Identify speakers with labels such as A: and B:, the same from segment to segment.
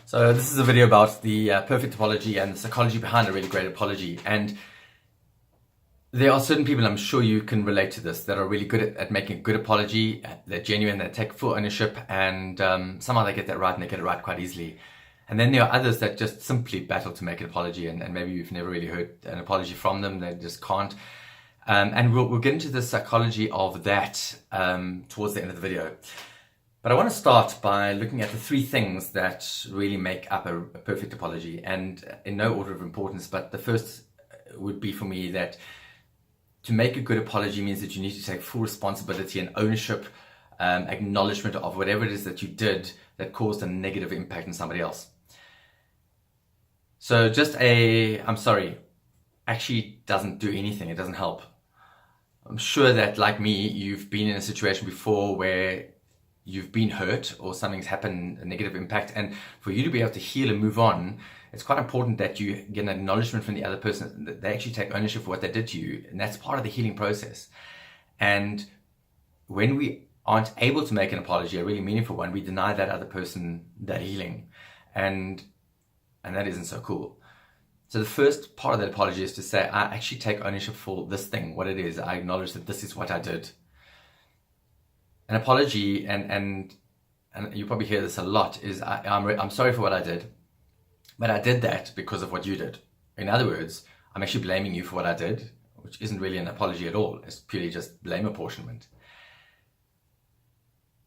A: So this is a video about the perfect apology and the psychology behind a really great apology. And there are certain people, I'm sure you can relate to this, that are really good at making a good apology. They're genuine, they take full ownership, and somehow they get that right, and they get it right quite easily. And then there are others that just simply battle to make an apology, and maybe you've never really heard an apology from them, they just can't. And we'll get into the psychology of that towards the end of the video. But I want to start by looking at the three things that really make up a perfect apology, and in no order of importance, but the first would be for me that to make a good apology means that you need to take full responsibility and ownership, acknowledgement of whatever it is that you did that caused a negative impact on somebody else. So just I'm sorry actually doesn't do anything, it doesn't help. I'm sure that, like me, you've been in a situation before where you've been hurt or something's happened, a negative impact, and for you to be able to heal and move on, it's quite important that you get an acknowledgement from the other person, that they actually take ownership for what they did to you, and that's part of the healing process. And when we aren't able to make an apology, a really meaningful one, we deny that other person that healing, and that isn't so cool. So the first part of that apology is to say, I actually take ownership for this thing, what it is. I acknowledge that this is what I did. An apology, and you probably hear this a lot, is I'm sorry for what I did, but I did that because of what you did. In other words, I'm actually blaming you for what I did, which isn't really an apology at all. It's purely just blame apportionment.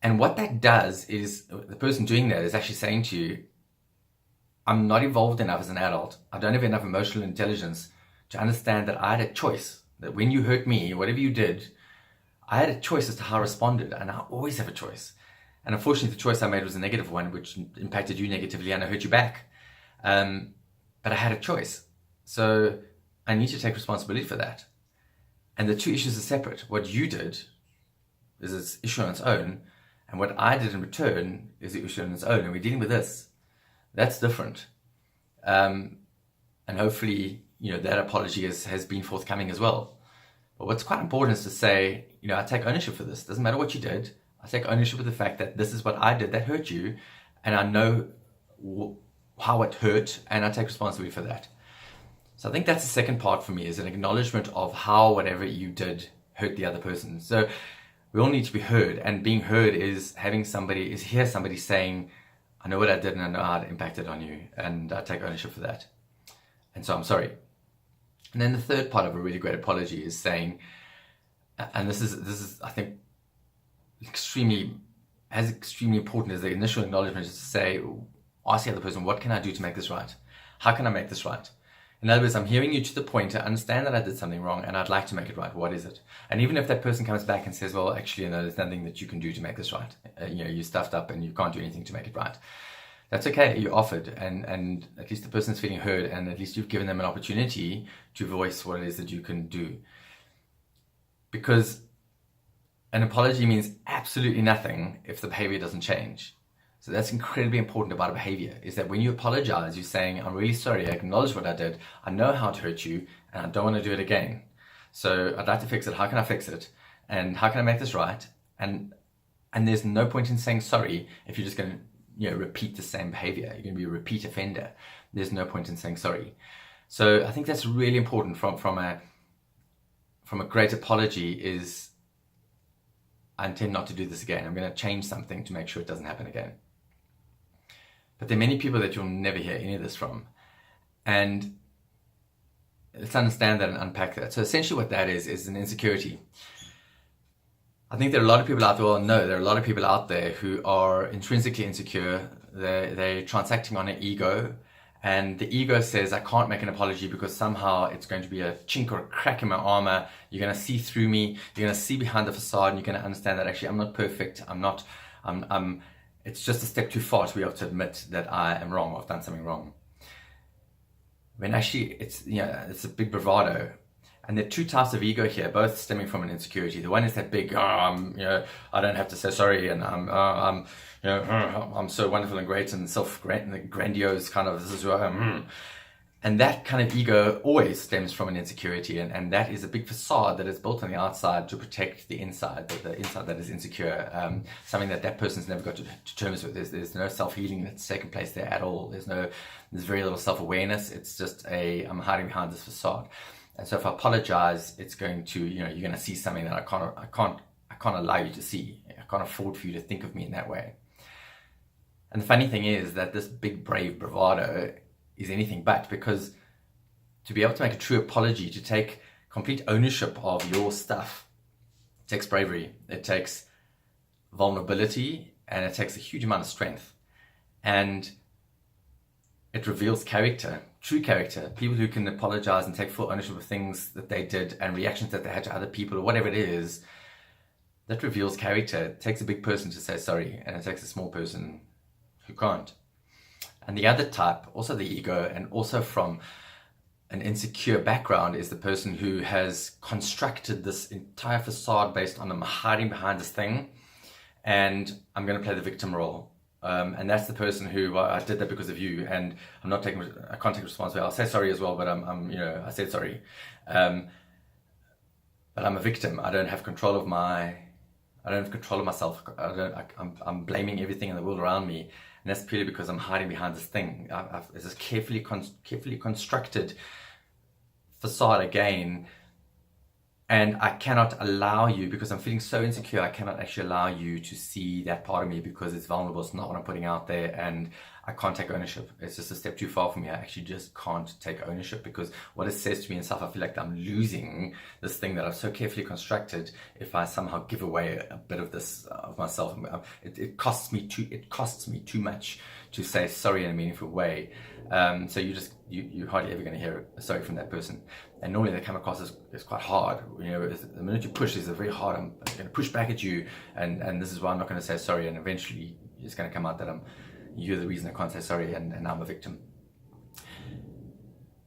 A: And what that does is the person doing that is actually saying to you, I'm not evolved enough as an adult. I don't have enough emotional intelligence to understand that I had a choice, that when you hurt me, whatever you did, I had a choice as to how I responded, and I always have a choice. And unfortunately, the choice I made was a negative one, which impacted you negatively, and I hurt you back. But I had a choice. So I need to take responsibility for that. And the two issues are separate. What you did is its issue on its own, and what I did in return is the issue on its own. And we're dealing with this. That's different. And hopefully, that apology has been forthcoming as well. But what's quite important is to say, I take ownership for this. Doesn't matter what you did. I take ownership of the fact that this is what I did that hurt you, and I know how it hurt, and I take responsibility for that. So I think that's the second part for me, is an acknowledgement of how whatever you did hurt the other person. So we all need to be heard, and being heard is hear somebody saying, I know what I did and I know how it impacted on you, and I take ownership for that. And so I'm sorry. And then the third part of a really great apology is saying, and this is I think extremely important as the initial acknowledgement, is to say, ask the other person, what can I do to make this right? How can I make this right? In other words, I'm hearing you to the point to understand that I did something wrong and I'd like to make it right. What is it? And even if that person comes back and says, well, actually, there's nothing that you can do to make this right. You stuffed up and you can't do anything to make it right. That's okay. You offered, and at least the person's feeling heard, and at least you've given them an opportunity to voice what it is that you can do. Because an apology means absolutely nothing if the behavior doesn't change. So that's incredibly important about a behavior, is that when you apologize, you're saying, I'm really sorry, I acknowledge what I did, I know how to hurt you, and I don't want to do it again. So I'd like to fix it. How can I fix it? And how can I make this right? And there's no point in saying sorry if you're just going to repeat the same behavior. You're going to be a repeat offender. There's no point in saying sorry. So I think that's really important from a great apology, is I intend not to do this again. I'm going to change something to make sure it doesn't happen again. But there are many people that you'll never hear any of this from. And let's understand that and unpack that. So essentially what that is an insecurity. I think there are a lot of people out there, there are a lot of people out there who are intrinsically insecure. They're transacting on an ego, and the ego says, I can't make an apology because somehow it's going to be a chink or a crack in my armor. You're going to see through me. You're going to see behind the facade, and you're going to understand that actually I'm not perfect. It's just a step too far to be able to admit that I am wrong or I've done something wrong. When actually it's a big bravado. And there are two types of ego here, both stemming from an insecurity. The one is that big, I don't have to say sorry, and I'm so wonderful and great and self-grandiose kind of, this is who I am. And that kind of ego always stems from an insecurity, and that is a big facade that is built on the outside to protect the inside, the inside that is insecure. Something that person's never got to terms with. There's no self-healing that's taken place there at all. There's very little self-awareness. It's just I'm hiding behind this facade. And so if I apologize, it's going to, you're going to see something that I can't allow you to see. I can't afford for you to think of me in that way. And the funny thing is that this big, brave bravado is anything but, because to be able to make a true apology, to take complete ownership of your stuff, it takes bravery, it takes vulnerability, and it takes a huge amount of strength. And it reveals character, true character. People who can apologize and take full ownership of things that they did and reactions that they had to other people or whatever it is, that reveals character. It takes a big person to say sorry, and it takes a small person who can't. And the other type, also the ego, and also from an insecure background, is the person who has constructed this entire facade based on I'm hiding behind this thing, and I'm going to play the victim role. And that's the person who, well, I did that because of you, and I can't take responsibility. I'll say sorry as well, but I said sorry. But I'm a victim. I don't have control of myself. I'm blaming everything in the world around me. And that's purely because I'm hiding behind this thing. It's this carefully constructed facade again. And I cannot allow you, because I'm feeling so insecure, I cannot actually allow you to see that part of me because it's vulnerable. It's not what I'm putting out there, and I can't take ownership. It's just a step too far for me. I actually just can't take ownership, because what it says to me inside, I feel like I'm losing this thing that I've so carefully constructed if I somehow give away a bit of this of myself. It costs me too much to say sorry in a meaningful way. So you're hardly ever going to hear a sorry from that person. And normally they come across as quite hard. The minute you push, is very hard. I'm going to push back at you, and this is why I'm not going to say sorry. And eventually it's going to come out that you're the reason I can't say sorry, and I'm a victim.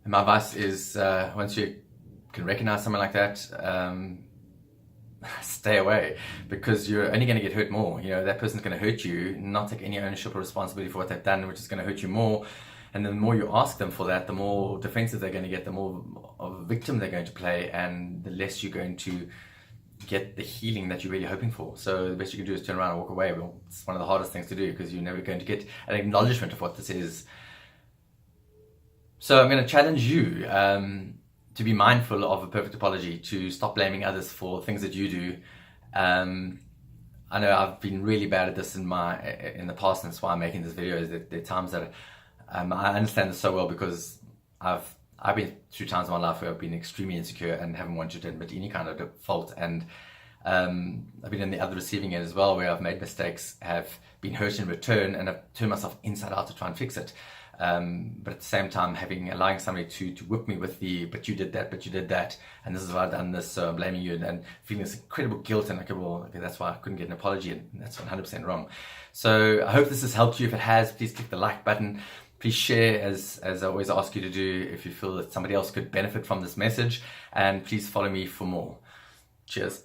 A: And my advice is, once you can recognize something like that, stay away, because you're only going to get hurt more. That person's going to hurt you, not take any ownership or responsibility for what they've done, which is going to hurt you more. And the more you ask them for that, the more defensive they're going to get, the more of a victim they're going to play, and the less you're going to get the healing that you're really hoping for. So the best you can do is turn around and walk away. Well, it's one of the hardest things to do, because you're never going to get an acknowledgement of what this is. So I'm going to challenge you to be mindful of a perfect apology, to stop blaming others for things that you do. I know I've been really bad at this in the past, and that's why I'm making this video. Is that there are times that I understand this so well, because I've been through times in my life where I've been extremely insecure and haven't wanted to admit any kind of fault, and I've been in the other receiving end as well, where I've made mistakes, have been hurt in return, and I've turned myself inside out to try and fix it. But at the same time, allowing somebody to whip me with but you did that, and this is why I've done this, so I'm blaming you, and feeling this incredible guilt, and okay, that's why I couldn't get an apology, and that's 100% wrong. So I hope this has helped you. If it has, please click the like button. Please share, as I always ask you to do, if you feel that somebody else could benefit from this message, and please follow me for more. Cheers.